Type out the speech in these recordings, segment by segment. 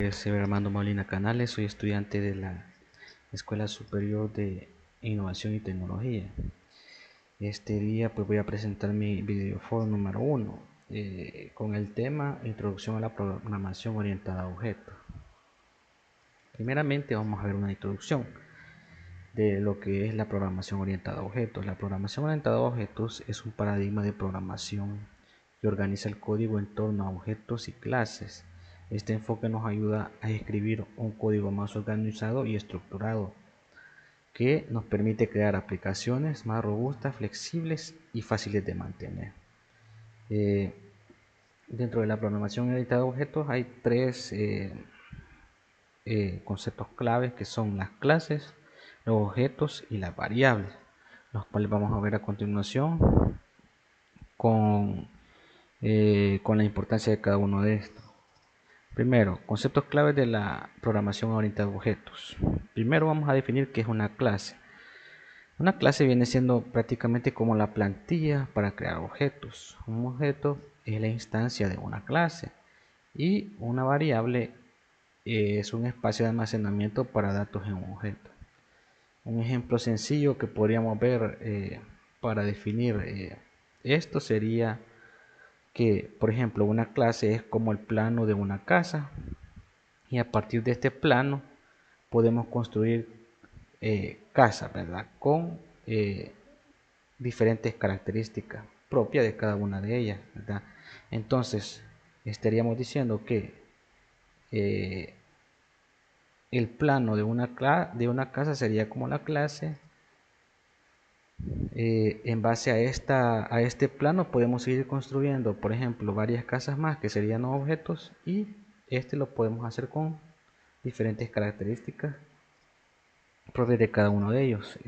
es Armando Molina Canales, soy estudiante de la Escuela Superior de Innovación y Tecnología. Este día pues voy a presentar mi videoforo número 1 con el tema Introducción a la programación orientada a objetos. Primeramente vamos a ver una introducción de lo que es la programación orientada a objetos. La programación orientada a objetos es un paradigma de programación que organiza el código en torno a objetos y clases. Este enfoque nos ayuda a escribir un código más organizado y estructurado que nos permite crear aplicaciones más robustas, flexibles y fáciles de mantener. Dentro de la programación orientada a objetos hay tres conceptos claves que son las clases, los objetos y las variables, los cuales vamos a ver a continuación con la importancia de cada uno de estos. Primero, conceptos claves de la programación orientada a objetos. Primero vamos a definir qué es una clase. Una clase viene siendo prácticamente como la plantilla para crear objetos. Un objeto es la instancia de una clase y una variable es un espacio de almacenamiento para datos en un objeto. Un ejemplo sencillo que podríamos ver para definir esto sería que, por ejemplo, una clase es como el plano de una casa y a partir de este plano podemos construir casas, ¿verdad? Con diferentes características propias de cada una de ellas, ¿verdad? Entonces, estaríamos diciendo que eh, el plano de una casa sería como la clase. En base a este plano podemos ir construyendo, por ejemplo, varias casas más que serían objetos y este lo podemos hacer con diferentes características propias de cada uno de ellos.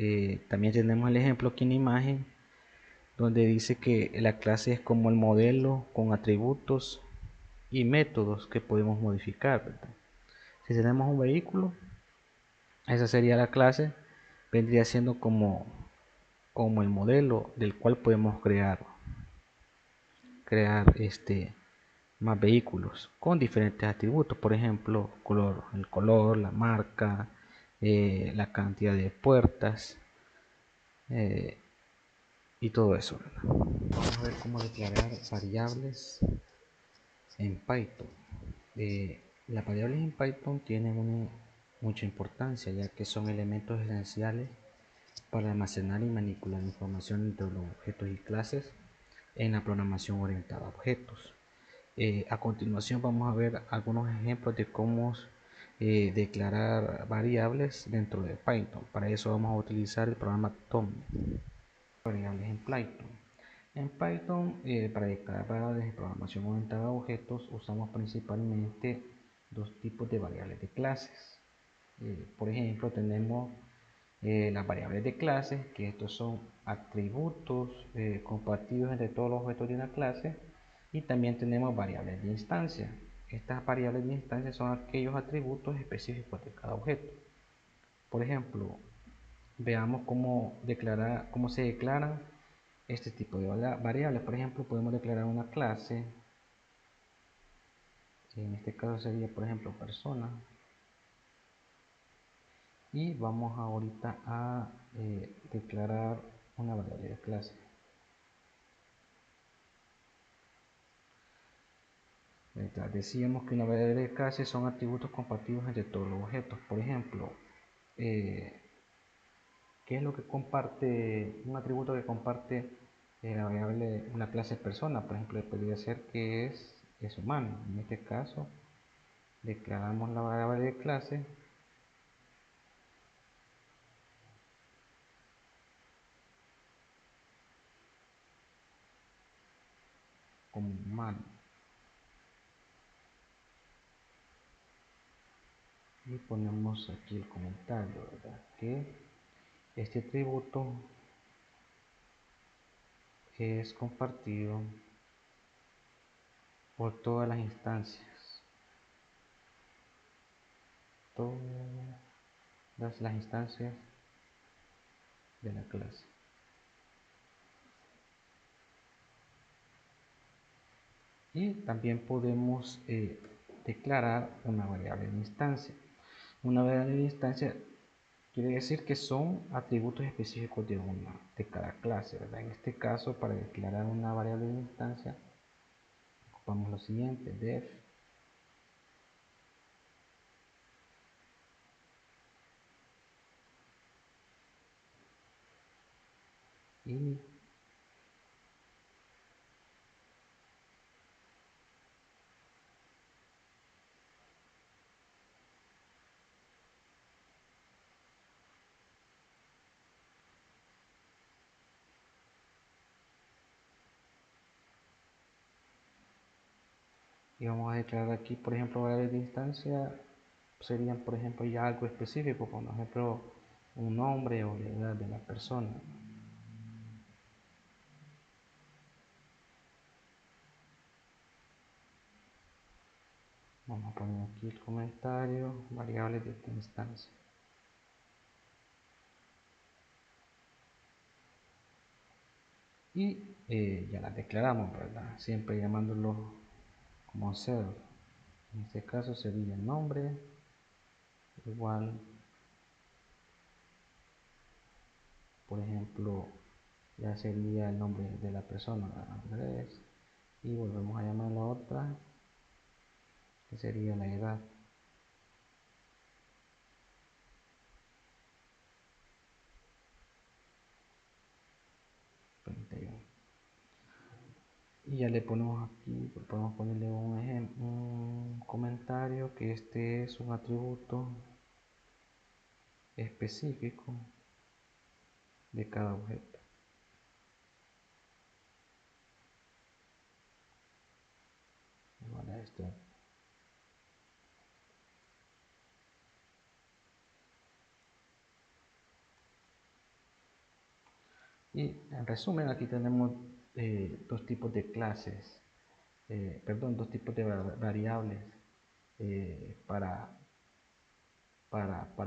También tenemos el ejemplo aquí en la imagen donde dice que la clase es como el modelo con atributos y métodos que podemos modificar, ¿verdad? Si tenemos un vehículo, esa sería la clase, vendría siendo como el modelo del cual podemos crear más vehículos con diferentes atributos, por ejemplo el color, la marca, la cantidad de puertas eh, y todo eso, ¿verdad? Vamos a ver cómo declarar variables en Python. Las variables en Python tienen mucha importancia, ya que son elementos esenciales para almacenar y manipular información entre los objetos y clases en la programación orientada a objetos. A continuación vamos a ver algunos ejemplos de cómo declarar variables dentro de Python. Para eso vamos a utilizar el programa Tom. Variables en Python. En Python, para declarar variables de programación orientada a objetos, usamos principalmente dos tipos de variables de clases. Por ejemplo, tenemos las variables de clases, que estos son atributos compartidos entre todos los objetos de una clase, y también tenemos variables de instancia. Estas variables de instancia son aquellos atributos específicos de cada objeto. Por ejemplo, veamos cómo se declaran este tipo de variables. Por ejemplo, podemos declarar una clase, en este caso sería por ejemplo persona, y vamos ahorita a declarar una variable de clase. Decíamos que una variable de clase son atributos compartidos entre todos los objetos. Por ejemplo, ¿qué es lo que comparte un atributo que comparte la variable, una clase persona? Por ejemplo, podría ser que es humano. En este caso, declaramos la variable de clase como humano. Y ponemos aquí el comentario, ¿verdad? Que este atributo es compartido por todas las instancias. Todas las instancias de la clase. Y también podemos declarar una variable de instancia. Una variable de instancia quiere decir que son atributos específicos de cada clase, ¿verdad? En este caso, para declarar una variable de instancia, ocupamos lo siguiente: def init y vamos a declarar aquí, por ejemplo, variables de instancia serían, por ejemplo, ya algo específico, por ejemplo, un nombre o la edad de la persona. Vamos a poner aquí el comentario, variables de esta instancia. Y ya las declaramos, ¿verdad? Siempre llamándolo como self. En este caso sería el nombre igual, por ejemplo, ya sería el nombre de la persona, Andrés, y volvemos a llamar a la otra, que sería la edad. Y ya le ponemos aquí, podemos ponerle un comentario que este es un atributo específico de cada objeto. Igual a esto. Y en resumen, aquí tenemos dos tipos de clases, dos tipos de variables para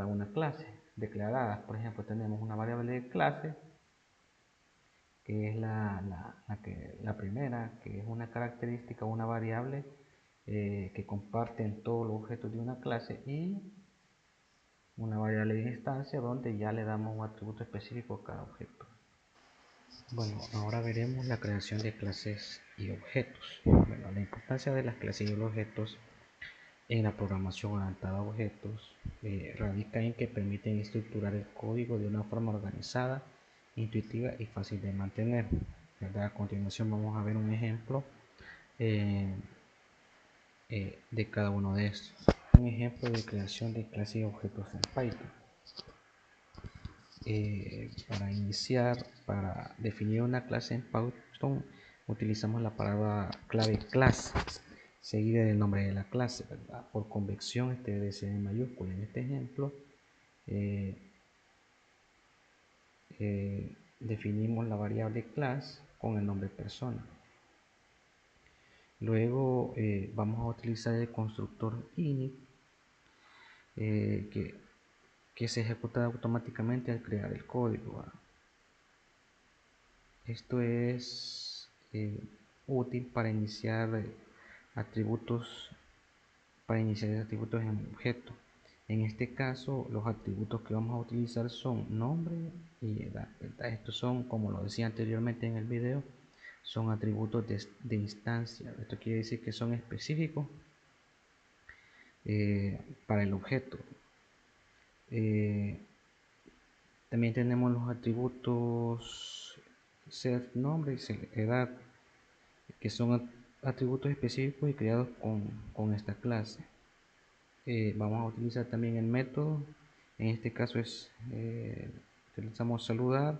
una clase declaradas. Por ejemplo, tenemos una variable de clase, que es la primera, que es una característica o una variable que comparten todos los objetos de una clase, y una variable de instancia donde ya le damos un atributo específico a cada objeto. Bueno, ahora veremos la creación de clases y objetos. Bueno, la importancia de las clases y los objetos en la programación orientada a objetos radica en que permiten estructurar el código de una forma organizada, intuitiva y fácil de mantener, ¿verdad? A continuación vamos a ver un ejemplo de cada uno de estos. Un ejemplo de creación de clases y objetos en Python. Para iniciar, para definir una clase en Python, utilizamos la palabra clave clase seguida del nombre de la clase, ¿verdad? Por convención este debe ser en mayúscula. En este ejemplo definimos la variable class con el nombre persona. Luego vamos a utilizar el constructor init que se ejecuta automáticamente al crear el código, ¿verdad? Esto es útil para iniciar atributos en objeto. En este caso, los atributos que vamos a utilizar son nombre y edad, ¿verdad? Estos son, como lo decía anteriormente en el video, son atributos de instancia. Esto quiere decir que son específicos para el objeto. También tenemos los atributos self, nombre y self, edad, que son atributos específicos y creados con esta clase. Vamos a utilizar también el método. En este caso utilizamos saludar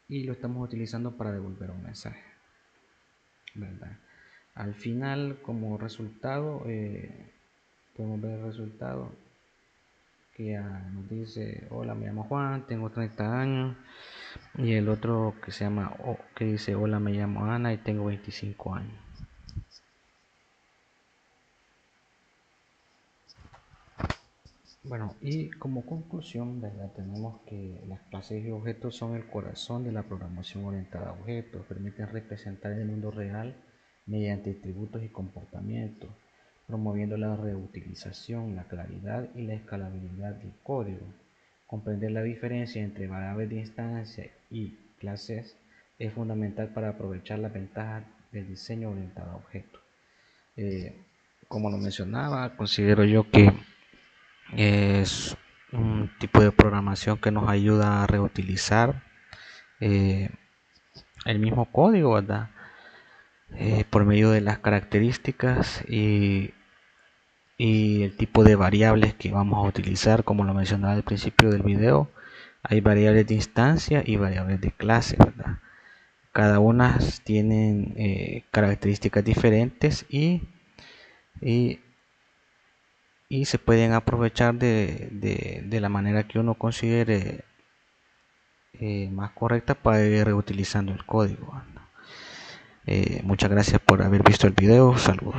y lo estamos utilizando para devolver un mensaje, ¿verdad? Al final, como resultado, podemos ver el resultado que ya nos dice: hola, me llamo Juan, tengo 30 años. Y el otro que se llama que dice: hola, me llamo Ana y tengo 25 años. Bueno, y como conclusión, ¿verdad? Tenemos que las clases y objetos son el corazón de la programación orientada a objetos, permiten representar el mundo real mediante atributos y comportamientos, promoviendo la reutilización, la claridad y la escalabilidad del código. Comprender la diferencia entre variables de instancia y clases es fundamental para aprovechar las ventajas del diseño orientado a objetos. Como lo mencionaba, considero yo que es un tipo de programación que nos ayuda a reutilizar eh, el mismo código, ¿verdad? Por medio de las características y el tipo de variables que vamos a utilizar, como lo mencionaba al principio del video. Hay variables de instancia y variables de clase, ¿verdad? Cada una tienen características diferentes y, y se pueden aprovechar de la manera que uno considere más correcta para ir reutilizando el código. Muchas gracias por haber visto el video. Saludos.